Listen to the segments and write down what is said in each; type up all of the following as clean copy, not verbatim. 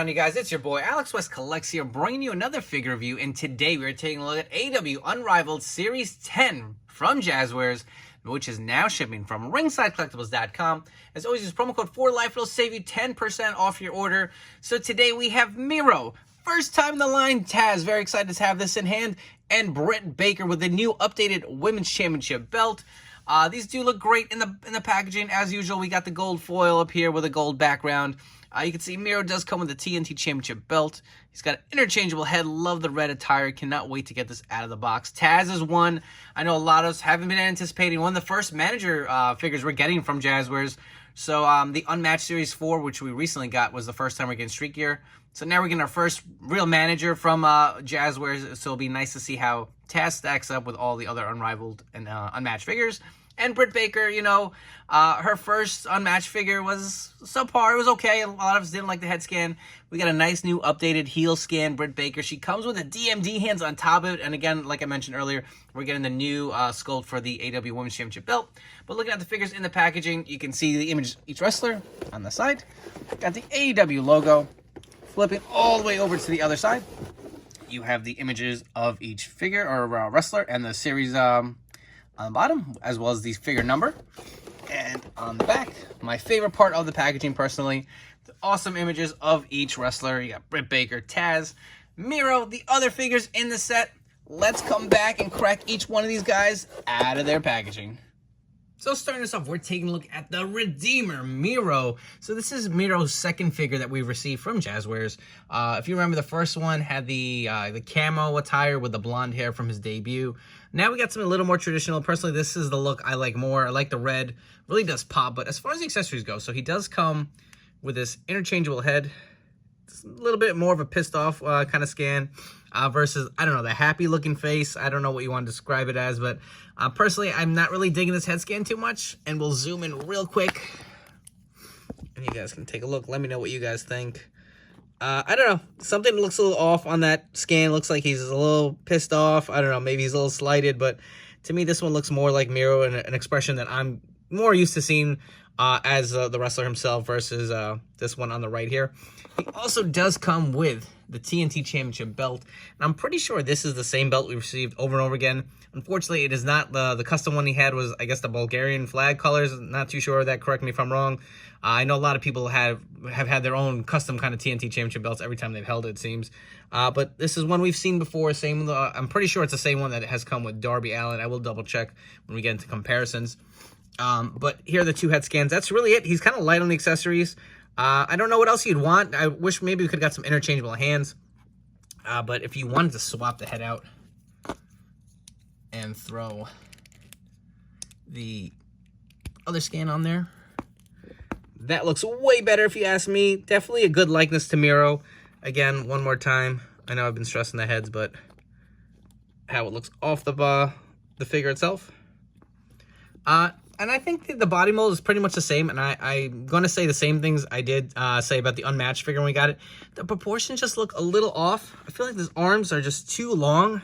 on, you guys? It's your boy Alex West Collects here, bringing you another figure review. And today we're taking a look at AEW Unrivaled Series 10 from Jazwares, which is now shipping from ringsidecollectibles.com. As always, use promo code 4LIFE. It'll save you 10% off your order. So today we have Miro, first time in the line. Taz, very excited to have this in hand. And Britt Baker with the new updated Women's Championship belt. These do look great in the packaging. As usual, we got the gold foil up here with a gold background. You can see Miro does come with the TNT Championship belt. He's got an interchangeable head. Love the red attire. Cannot wait to get this out of the box. Taz is one I know a lot of us haven't been anticipating. One of the first manager figures we're getting from Jazwares. So the Unmatched Series 4, which we recently got, was the first time we're getting Street Gear. So now we're getting our first real manager from Jazwares. So it'll be nice to see how Taz stacks up with all the other Unrivaled and Unmatched figures. And Britt Baker, you know, her first Unmatched figure was subpar. It was okay. A lot of us didn't like the head scan. We got a nice new updated heel scan, Britt Baker. She comes with the DMD hands on top of it. And again, like I mentioned earlier, we're getting the new sculpt for the AEW Women's Championship belt. But looking at the figures in the packaging, you can see the image of each wrestler on the side. Got the AEW logo. Flipping all the way over to the other side, you have the images of each figure or wrestler and the series on the bottom, as well as the figure number. And on the back, my favorite part of the packaging personally, the awesome images of each wrestler. You got Britt Baker, Taz, Miro, the other figures in the set. Let's come back and crack each one of these guys out of their packaging. So starting us off, we're taking a look at the Redeemer, Miro. So this is Miro's second figure that we've received from Jazwares. If you remember, the first one had the camo attire with the blonde hair from his debut. Now we got something a little more traditional. Personally, this is the look I like more. I like the red. Really does pop. But as far as the accessories go, so he does come with this interchangeable head. It's a little bit more of a pissed off kind of scan. Versus, I don't know, the happy looking face. I don't know what you want to describe it as, but personally, I'm not really digging this head scan too much. And we'll zoom in real quick. And you guys can take a look. Let me know what you guys think. I don't know. Something looks a little off on that scan. Looks like he's a little pissed off. I don't know. Maybe he's a little slighted. But to me, this one looks more like Miro and an expression that I'm more used to seeing as the wrestler himself versus this one on the right here. He also does come with the TNT Championship belt. And I'm pretty sure this is the same belt we received over and over again. Unfortunately, it is not. The custom one he had was, I guess, the Bulgarian flag colors. Not too sure of that. Correct me if I'm wrong. I know a lot of people have had their own custom kind of TNT Championship belts every time they've held it, it seems. But this is one we've seen before. Same. I'm pretty sure it's the same one that has come with Darby Allin. I will double check when we get into comparisons. But here are the two head scans. That's really it. He's kind of light on the accessories. I don't know what else you'd want. I wish maybe we could have got some interchangeable hands. But if you wanted to swap the head out and throw the other scan on there, that looks way better if you ask me. Definitely a good likeness to Miro. Again, one more time. I know I've been stressing the heads, but how it looks off the figure itself. And I think the body mold is pretty much the same, and I'm going to say the same things I did say about the Unmatched figure when we got it. The proportions just look a little off. I feel like his arms are just too long.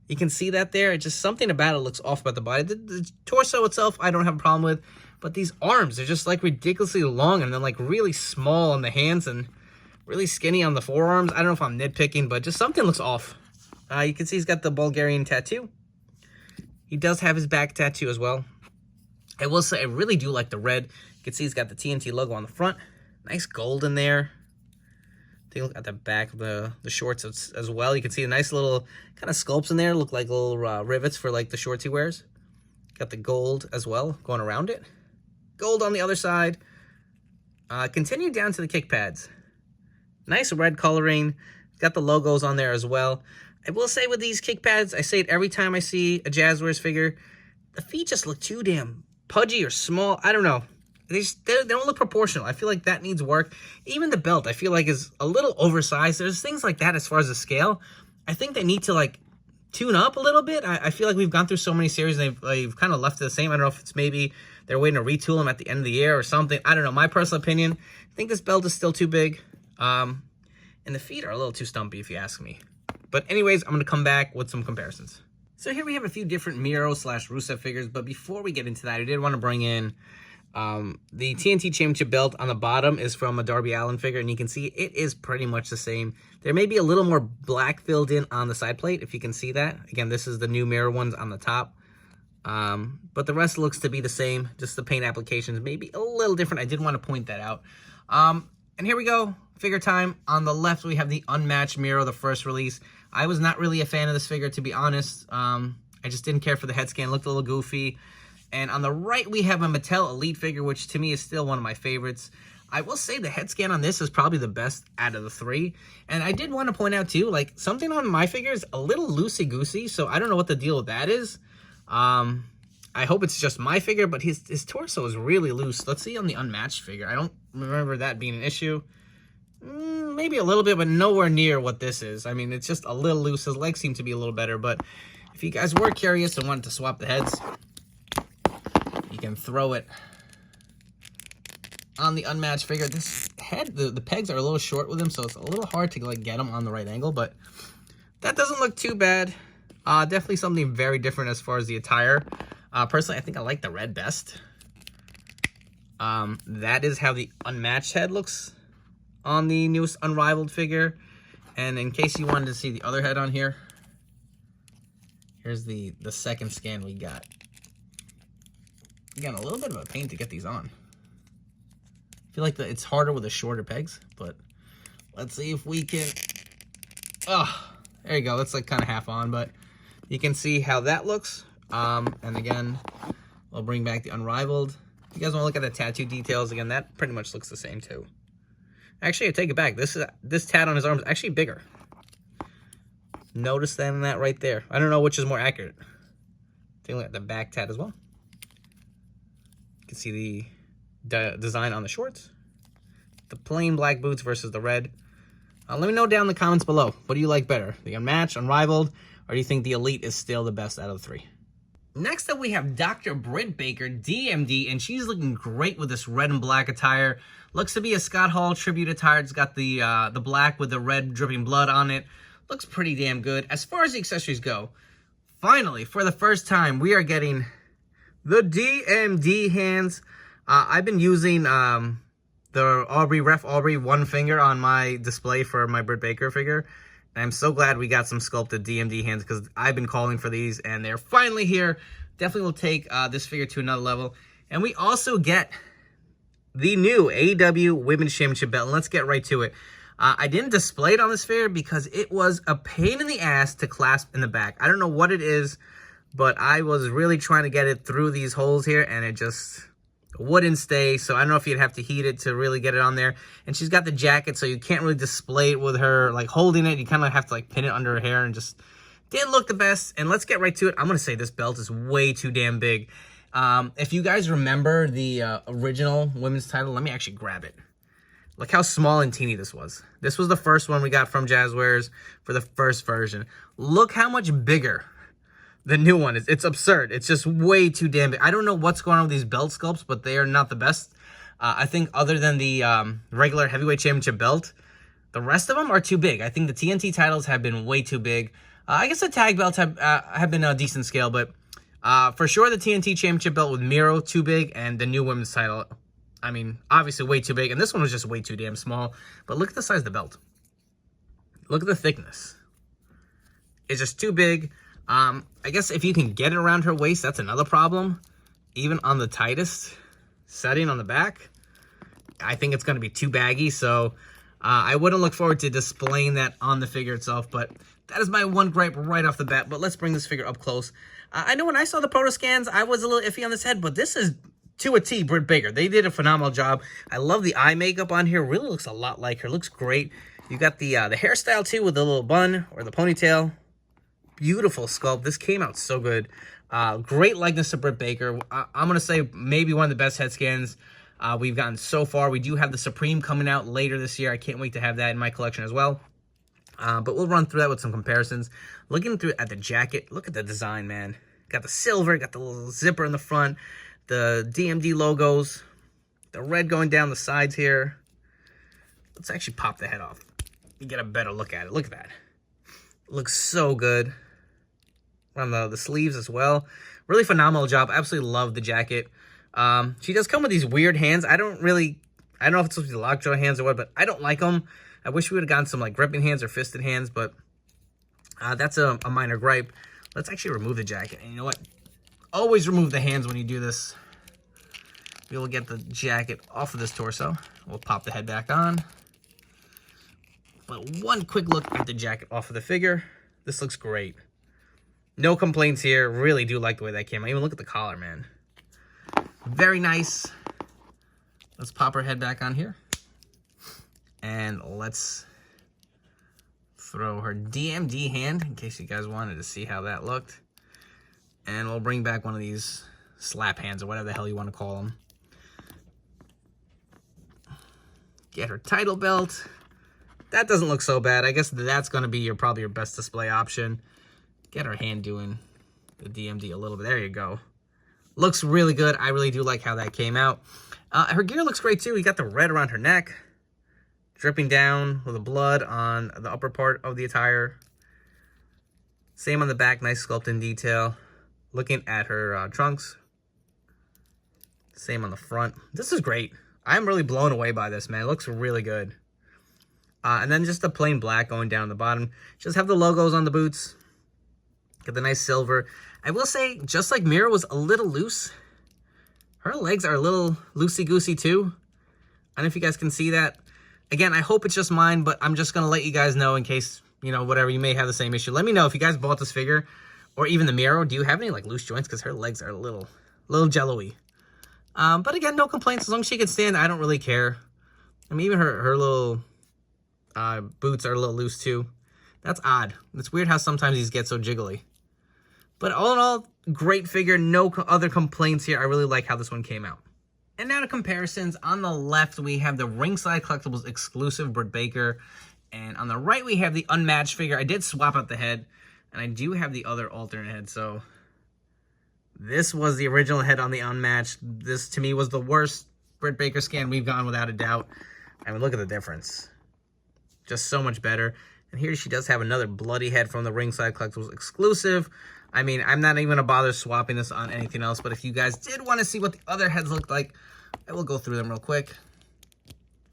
You can see that there. It's just something about it looks off about the body. The torso itself, I don't have a problem with, but these arms, they're just like ridiculously long, and then like really small on the hands and really skinny on the forearms. I don't know if I'm nitpicking, but just something looks off. You can see he's got the Bulgarian tattoo. He does have his back tattoo as well. I will say I really do like the red. You can see he's got the TNT logo on the front. Nice gold in there. Take a look at the back of the shorts as well. You can see a nice little kind of sculpts in there. Look like little rivets for like the shorts he wears. Got the gold as well going around it. Gold on the other side. Continue down to the kick pads. Nice red coloring. Got the logos on there as well. I will say with these kick pads, I say it every time I see a Jazwares figure, the feet just look too damn pudgy or small. I don't know. They don't look proportional. I feel like that needs work. Even the belt, I feel like, is a little oversized. There's things like that as far as the scale. I think they need to, like, tune up a little bit. I feel like we've gone through so many series and they've kind of left it the same. I don't know if it's maybe they're waiting to retool them at the end of the year or something. I don't know. My personal opinion, I think this belt is still too big. And the feet are a little too stumpy, if you ask me. But anyways, I'm going to come back with some comparisons. So here we have a few different Miro / Rusev figures, but before we get into that, I did want to bring in The TNT Championship belt on the bottom is from a Darby Allin figure, and you can see it is pretty much the same. There may be a little more black filled in on the side plate, if you can see that. Again, this is the new mirror ones on the top. But the rest looks to be the same, just the paint applications maybe a little different. I did want to point that out. And here we go, figure time. On the left, we have the Unmatched Miro, the first release. I was not really a fan of this figure, to be honest. I just didn't care for the head scan, looked a little goofy. And on the right, we have a Mattel Elite figure, which to me is still one of my favorites. I will say the head scan on this is probably the best out of the three. And I did want to point out, too, like, something on my figure is a little loosey-goosey, so I don't know what the deal with that is. I hope it's just my figure, but his torso is really loose. Let's see on the Unmatched figure. I don't remember that being an issue. Maybe a little bit, but nowhere near what this is. I mean, it's just a little loose. His legs seem to be a little better, but if you guys were curious and wanted to swap the heads, you can throw it on the Unmatched figure. This head, the pegs are a little short with him, so it's a little hard to like get him on the right angle, but that doesn't look too bad. Definitely something very different as far as the attire. Personally, I think I like the red best. That is how the Unmatched head looks on the newest Unrivaled figure. And in case you wanted to see the other head on here, here's the second scan we got. Again, a little bit of a pain to get these on. I feel like it's harder with the shorter pegs, but let's see if we can... Oh, there you go. That's like kind of half on, but you can see how that looks. And again, we'll bring back the Unrivaled. If you guys want to look at the tattoo details, again, that pretty much looks the same too. Actually, I take it back. This tat on his arm is actually bigger. Notice that right there. I don't know which is more accurate. Take a look at the back tat as well. You can see the design on the shorts. The plain black boots versus the red. Let me know down in the comments below. What do you like better? The Unmatched, Unrivaled, or do you think the Elite is still the best out of the three? Next up, we have Dr. Britt Baker, DMD, and she's looking great with this red and black attire. Looks to be a Scott Hall tribute attire. It's got the black with the red dripping blood on it. Looks pretty damn good. As far as the accessories go, finally, for the first time, we are getting the DMD hands. I've been using the Ref Aubrey one finger on my display for my Britt Baker figure. And I'm so glad we got some sculpted DMD hands because I've been calling for these and they're finally here. Definitely will take this figure to another level. And we also get the new AEW Women's Championship belt. And let's get right to it. I didn't display it on this figure because it was a pain in the ass to clasp in the back. I don't know what it is, but I was really trying to get it through these holes here and it just wouldn't stay. So I don't know if you'd have to heat it to really get it on there. And she's got the jacket, so you can't really display it with her like holding it. You kind of have to like pin it under her hair and just didn't look the best. And let's get right to it. I'm going to say this belt is way too damn big. If you guys remember the original women's title, let me actually grab it. Look how small and teeny this was. This was the first one we got from Jazwares for the first version. Look how much bigger the new one is. It's absurd. It's just way too damn big. I don't know what's going on with these belt sculpts, but they are not the best. I think other than the regular heavyweight championship belt, the rest of them are too big. I think the TNT titles have been way too big. I guess the tag belts have been a decent scale, but for sure the TNT championship belt with Miro, too big, and the new women's title, I mean, obviously way too big. And this one was just way too damn small. But look at the size of the belt. Look at the thickness. It's just too big. I guess if you can get it around her waist, that's another problem. Even on the tightest setting on the back, I think it's going to be too baggy. So I wouldn't look forward to displaying that on the figure itself. But that is my one gripe right off the bat. But let's bring this figure up close. I know when I saw the proto scans, I was a little iffy on this head. But this is to a T, Britt Baker. They did a phenomenal job. I love the eye makeup on here. Really looks a lot like her. Looks great. You got the hairstyle too with the little bun or the ponytail. Beautiful sculpt. This came out so good. Great likeness to Britt Baker. I'm going to say maybe one of the best head scans we've gotten so far. We do have the Supreme coming out later this year. I can't wait to have that in my collection as well. But we'll run through that with some comparisons. Looking through at the jacket, look at the design, man. Got the silver, got the little zipper in the front, the DMD logos, the red going down the sides here. Let's actually pop the head off. You get a better look at it. Look at that. Looks so good. On the sleeves as well. Really phenomenal job. Absolutely love the jacket. She does come with these weird hands. I don't know if it's supposed to be lockjaw hands or what, but I don't like them. I wish we would have gotten some like gripping hands or fisted hands, but that's a minor gripe. Let's actually remove the jacket. And you know what? Always remove the hands when you do this. We'll get the jacket off of this torso. We'll pop the head back on. But one quick look at the jacket off of the figure. This looks great. No complaints here. Really do like the way that came out. Even look at the collar, man. Very nice. Let's pop her head back on here. And let's throw her DMD hand, in case you guys wanted to see how that looked. And we'll bring back one of these slap hands, or whatever the hell you want to call them. Get her title belt. That doesn't look so bad. I guess that's going to be probably your best display option. Get her hand doing the DMD a little bit. There you go. Looks really good. I really do like how that came out. Her gear looks great too. You got the red around her neck, dripping down with the blood on the upper part of the attire. Same on the back, nice sculpting detail. Looking at her trunks. Same on the front. This is great. I'm really blown away by this, man. It looks really good. And then just the plain black going down the bottom. Just have the logos on the boots. Get the nice silver. I will say, just like Miro was a little loose, her legs are a little loosey-goosey too. I don't know if you guys can see that. Again, I hope it's just mine, but I'm just going to let you guys know in case, you know, whatever, you may have the same issue. Let me know if you guys bought this figure, or even the Miro. Do you have any, like, loose joints? Because her legs are a little jello-y. But again, no complaints. As long as she can stand, I don't really care. I mean, even her little boots are a little loose too. That's odd. It's weird how sometimes these get so jiggly. But all in all, great figure. No other complaints here. I really like how this one came out. And now to comparisons. On the left, we have the Ringside Collectibles exclusive Britt Baker. And on the right, we have the unmatched figure. I did swap out the head, and I do have the other alternate head. So this was the original head on the unmatched. This, to me, was the worst Britt Baker scan we've gone, without a doubt. I mean, look at the difference. Just so much better. And here she does have another bloody head from the Ringside Collectibles exclusive. I mean, I'm not even going to bother swapping this on anything else, but if you guys did want to see what the other heads look like, I will go through them real quick.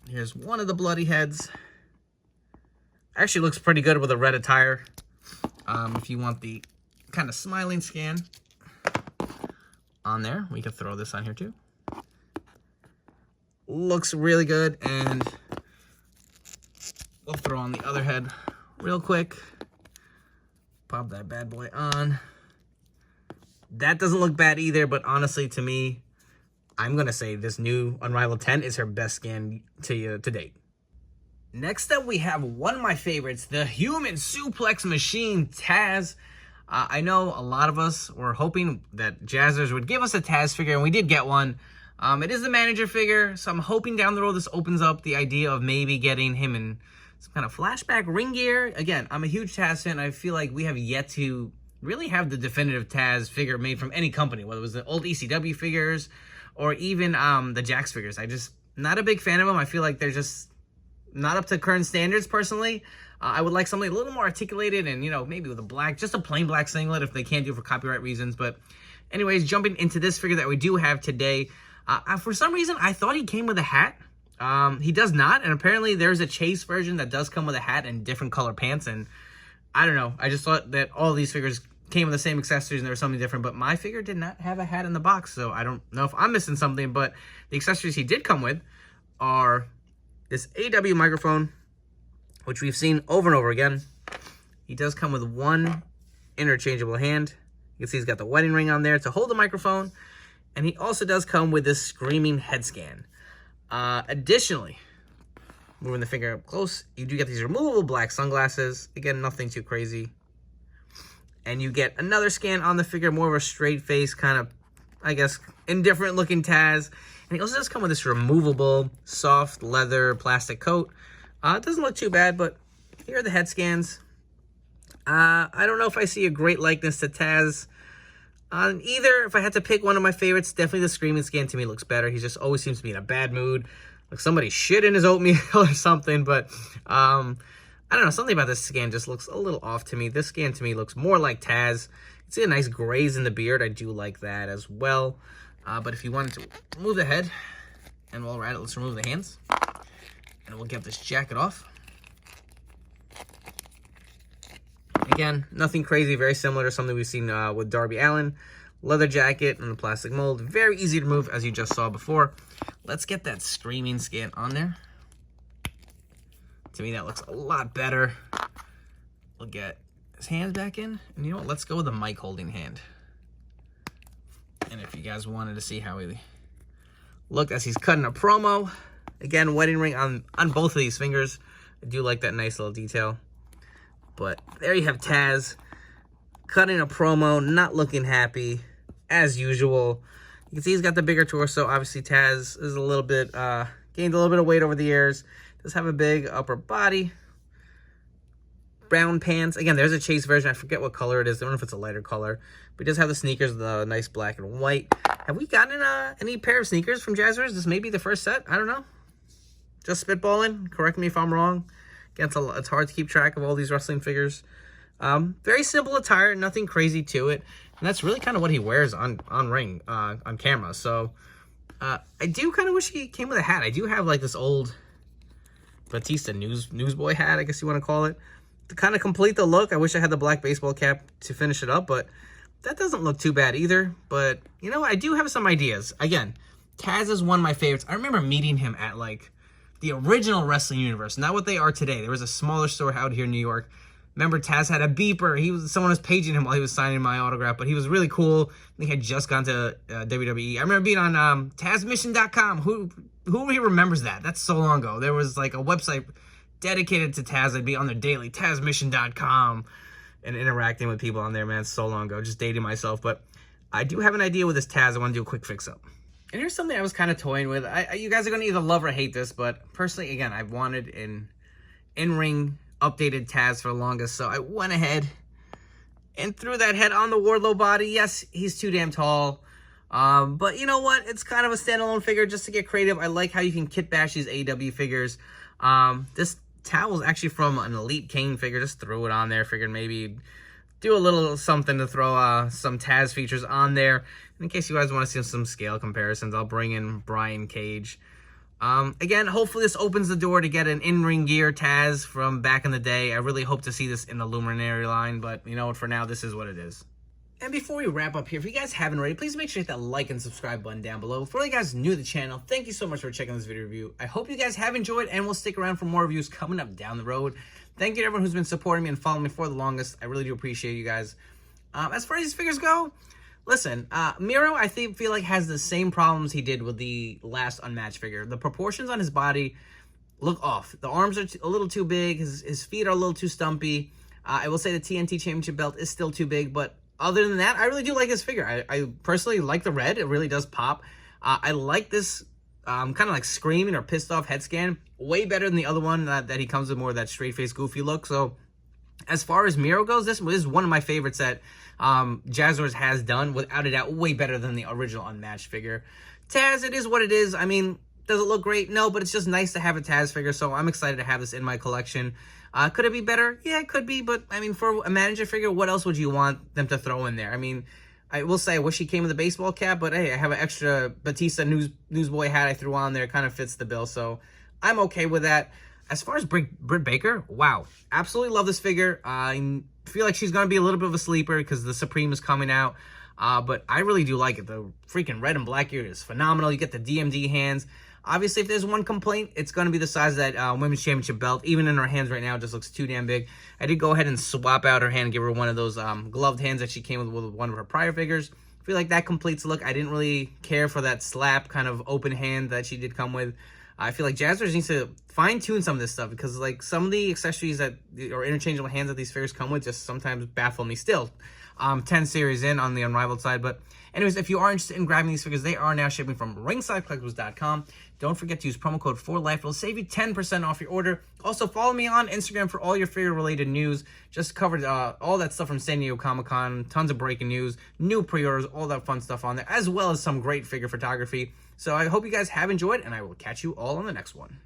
Here's one of the bloody heads. Actually looks pretty good with a red attire. If you want the kind of smiling scan on there, we can throw this on here too. Looks really good, and we'll throw on the other head real quick. Pop that bad boy on. That doesn't look bad either, but honestly, to me, I'm going to say this new Unrivaled 10 is her best scan to date. Next up, we have one of my favorites, the Human Suplex Machine, Taz. I know a lot of us were hoping that Jazwares would give us a Taz figure, and we did get one. It is the manager figure, so I'm hoping down the road this opens up the idea of maybe getting him in some kind of flashback ring gear. Again, I'm a huge Taz fan. I feel like we have yet to really have the definitive Taz figure made from any company, whether it was the old ECW figures or even the Jax figures. I just not a big fan of them. I feel like they're just not up to current standards, personally. I would like something a little more articulated and, you know, maybe with a black, just a plain black singlet if they can't do it for copyright reasons. But anyways, jumping into this figure that we do have today. For some reason, I thought he came with a hat. He does not, and apparently there's a Chase version that does come with a hat and different color pants, and I don't know. I just thought that all these figures came with the same accessories and there was something different, but my figure did not have a hat in the box, so I don't know if I'm missing something, but the accessories he did come with are this AEW microphone, which we've seen over and over again. He does come with one interchangeable hand. You can see he's got the wedding ring on there to hold the microphone, and he also does come with this screaming head scan. Additionally, moving the finger up close, you do get these removable black sunglasses. Again, nothing too crazy. And you get another scan on the figure, more of a straight face, kind of, I guess, indifferent looking Taz. And he also does come with this removable, soft leather plastic coat. It doesn't look too bad, but here are the head scans. I don't know if I see a great likeness to Taz on either. If I had to pick one of my favorites, definitely the screaming scan to me looks better. He just always seems to be in a bad mood, like somebody shit in his oatmeal or something. But I don't know, something about this scan just looks a little off to me. This scan to me looks more like Taz. You see a nice graze in the beard. I do like that as well. But if you wanted to remove the head, and while we're at it, let's remove the hands. And we'll get this jacket off. Again, nothing crazy, very similar to something we've seen with Darby Allin. Leather jacket and the plastic mold. Very easy to remove, as you just saw before. Let's get that screaming scan on there. To me, that looks a lot better. We'll get his hands back in. And you know what? Let's go with the mic holding hand. And if you guys wanted to see how he looked as he's cutting a promo. Again, wedding ring on both of these fingers. I do like that nice little detail. But there you have Taz cutting a promo, not looking happy, as usual. You can see he's got the bigger torso. Obviously, Taz is a little bit, gained a little bit of weight over the years. Does have a big upper body. Brown pants. Again, there's a Chase version. I forget what color it is. I don't know if it's a lighter color. But he does have the sneakers, the nice black and white. Have we gotten any pair of sneakers from Jazwares? This may be the first set. I don't know. Just spitballing. Correct me if I'm wrong. Again, it's hard to keep track of all these wrestling figures. Very simple attire, nothing crazy to it. And that's really kind of what he wears on ring, on camera. So, I do kind of wish he came with a hat. I do have like this old Batista newsboy hat, I guess you want to call it. To kind of complete the look, I wish I had the black baseball cap to finish it up, but that doesn't look too bad either. But, you know, I do have some ideas. Again, Taz is one of my favorites. I remember meeting him at like the original wrestling universe, not what they are today. There was a smaller store out here in New York. Remember, Taz had a beeper. Someone was paging him while he was signing my autograph, but he was really cool. He had just gone to WWE. I remember being on TazMission.com. Who remembers that? That's so long ago. There was like a website dedicated to Taz. I'd be on there daily, TazMission.com, and interacting with people on there, man. It's so long ago. Just dating myself. But I do have an idea with this Taz. I want to do a quick fix-up. And here's something I was kind of toying with. You guys are going to either love or hate this, but personally, again, I wanted an in-ring updated Taz for the longest, so I went ahead and threw that head on the Wardlow body. Yes, he's too damn tall, but you know what? It's kind of a standalone figure just to get creative. I like how you can kit bash these AEW figures. This towel is actually from an Elite Kane figure. Just threw it on there. Figured maybe do a little something to throw some Taz features on there. In case you guys want to see some scale comparisons, I'll bring in Brian Cage. Again, hopefully this opens the door to get an in-ring gear Taz from back in the day. I really hope to see this in the Luminary line, but you know what, for now, this is what it is. And before we wrap up here, if you guys haven't already, please make sure to hit that like and subscribe button down below. For all you guys new to the channel, thank you so much for checking this video review. I hope you guys have enjoyed, and we'll stick around for more reviews coming up down the road. Thank you to everyone who's been supporting me and following me for the longest. I really do appreciate you guys. As far as these figures go, listen, Miro, I feel like has the same problems he did with the last Unmatched figure. The proportions on his body look off. The arms are a little too big. His feet are a little too stumpy. I will say the TNT Championship belt is still too big, but other than that, I really do like this figure. I personally like the red. It really does pop. I like this kind of like screaming or pissed off head scan. Way better than the other one that he comes with more of that straight face goofy look. So as far as Miro goes, this is one of my favorites that Jazwares has done, without a doubt, way better than the original Unmatched figure. Taz, it is what it is. I mean, does it look great? No, but it's just nice to have a Taz figure, so I'm excited to have this in my collection. Could it be better? Yeah, it could be, but I mean, for a manager figure, what else would you want them to throw in there? I mean, I will say I wish he came with a baseball cap, but hey, I have an extra Batista newsboy hat I threw on there. It kind of fits the bill, so I'm okay with that. As far as Britt Baker, wow, absolutely love this figure. I feel like she's going to be a little bit of a sleeper because the Supreme is coming out, but I really do like it. The freaking red and black gear is phenomenal. You get the DMD hands. Obviously, if there's one complaint, it's going to be the size of that Women's Championship belt. Even in her hands right now, it just looks too damn big. I did go ahead and swap out her hand and give her one of those gloved hands that she came with one of her prior figures. I feel like that completes the look. I didn't really care for that slap kind of open hand that she did come with. I feel like Jazwares needs to fine-tune some of this stuff because like some of the accessories that or interchangeable hands that these figures come with just sometimes baffle me still. 10 series in on the Unrivaled side. But anyways, if you are interested in grabbing these figures, they are now shipping from ringsidecollectibles.com. Don't forget to use promo code FORLIFE. It'll save you 10% off your order. Also, follow me on Instagram for all your figure-related news. Just covered all that stuff from San Diego Comic-Con. Tons of breaking news, new pre-orders, all that fun stuff on there, as well as some great figure photography. So I hope you guys have enjoyed, and I will catch you all on the next one.